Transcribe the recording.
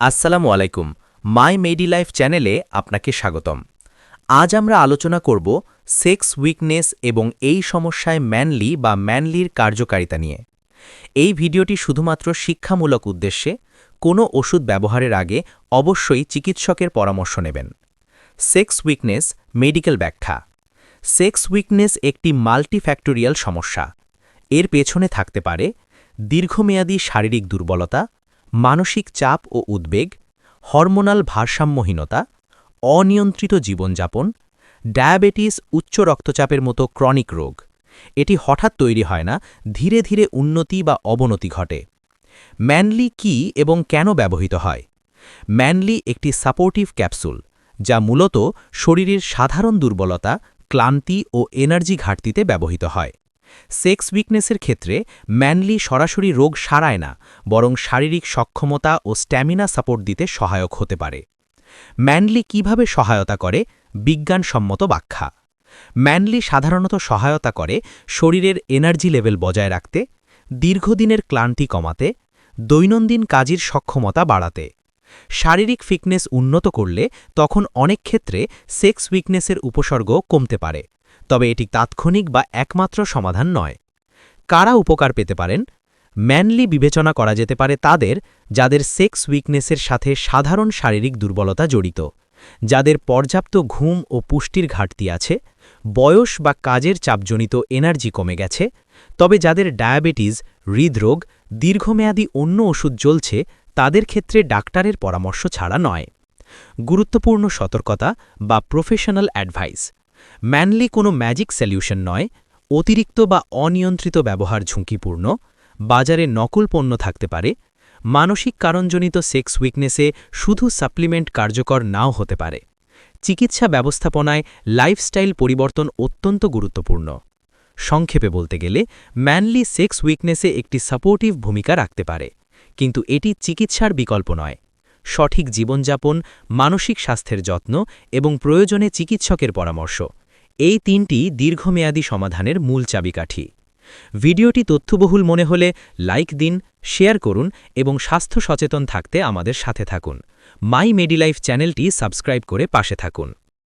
আসসালামু আলাইকুম। মাই মেডি লাইফ চ্যানেলে আপনাকে স্বাগতম। আজ আমরা আলোচনা করব সেক্স উইকনেস এবং এই সমস্যায় ম্যানলির কার্যকারিতা নিয়ে। এই ভিডিওটি শুধুমাত্র শিক্ষামূলক উদ্দেশ্যে, কোনো ওষুধ ব্যবহারের আগে অবশ্যই চিকিৎসকের পরামর্শ নেবেন। সেক্স উইকনেস মেডিকেল ব্যাখ্যা। সেক্স উইকনেস একটি মাল্টিফ্যাক্টোরিয়াল সমস্যা। এর পেছনে থাকতে পারে দীর্ঘমেয়াদী শারীরিক দুর্বলতা, মানসিক চাপ ও উদ্বেগ, হরমোনাল ভারসাম্যহীনতা, অনিয়ন্ত্রিত জীবনযাপন, ডায়াবেটিস, উচ্চ রক্তচাপের মতো ক্রনিক রোগ। এটি হঠাৎ তৈরি হয় না, ধীরে ধীরে উন্নতি বা অবনতি ঘটে। ম্যানলি কি এবং কেন ব্যবহৃত হয়? ম্যানলি একটি সাপোর্টিভ ক্যাপসুল, যা মূলত শরীরের সাধারণ দুর্বলতা, ক্লান্তি ও এনার্জি ঘাটতিতে ব্যবহৃত হয়। সেক্স উইকনেসের ক্ষেত্রে ম্যানলি সরাসরি রোগ সারায় না, বরং শারীরিক সক্ষমতা ও স্ট্যামিনা সাপোর্ট দিতে সহায়ক হতে পারে। ম্যানলি কিভাবে সহায়তা করে? বিজ্ঞানসম্মত ব্যাখ্যা। ম্যানলি সাধারণত সহায়তা করে শরীরের এনার্জি লেভেল বজায় রাখতে, দীর্ঘদিনের ক্লান্তি কমাতে, দৈনন্দিন কাজের সক্ষমতা বাড়াতে। শারীরিক ফিটনেস উন্নত করলে তখন অনেক ক্ষেত্রে সেক্স উইকনেসের উপসর্গ কমতে পারে, তবে এটি তাৎক্ষণিক বা একমাত্র সমাধান নয়। কারা উপকার পেতে পারেন? ম্যানলি বিবেচনা করা যেতে পারে তাদের, যাদের সেক্স উইকনেসের সাথে সাধারণ শারীরিক দুর্বলতা জড়িত, যাদের পর্যাপ্ত ঘুম ও পুষ্টির ঘাটতি আছে, বয়স বা কাজের চাপজনিত এনার্জি কমে গেছে, তবে যাদের ডায়াবেটিস, হৃদরোগ, দীর্ঘমেয়াদী অন্য ওষুধ চলছে, তাদের ক্ষেত্রে ডাক্তারের পরামর্শ ছাড়া নয়। গুরুত্বপূর্ণ সতর্কতা বা প্রফেশনাল অ্যাডভাইস। ম্যানলি কোনো ম্যাজিক সলিউশন নয়। অতিরিক্ত বা অনিয়ন্ত্রিত ব্যবহার ঝুঁকিপূর্ণ। বাজারে নকল পণ্য থাকতে পারে। মানসিক কারণজনিত সেক্স উইকনেসে শুধু সাপ্লিমেন্ট কার্যকর নাও হতে পারে। চিকিৎসা ব্যবস্থাপনায় লাইফস্টাইল পরিবর্তন অত্যন্ত গুরুত্বপূর্ণ। সংক্ষেপে বলতে গেলে, ম্যানলি সেক্স উইকনেসে একটি সাপোর্টিভ ভূমিকা রাখতে পারে, কিন্তু এটি চিকিৎসার বিকল্প নয়। সঠিক জীবনযাপন, মানসিক স্বাস্থ্যের যত্ন এবং প্রয়োজনে চিকিৎসকের পরামর্শ, এই তিনটি দীর্ঘমেয়াদী সমাধানের মূল চাবিকাঠি। ভিডিওটি তথ্যবহুল মনে হলে লাইক দিন, শেয়ার করুন এবং স্বাস্থ্য সচেতন থাকতে আমাদের সাথে থাকুন। মাই মেডি লাইফ চ্যানেলটি সাবস্ক্রাইব করে পাশে থাকুন।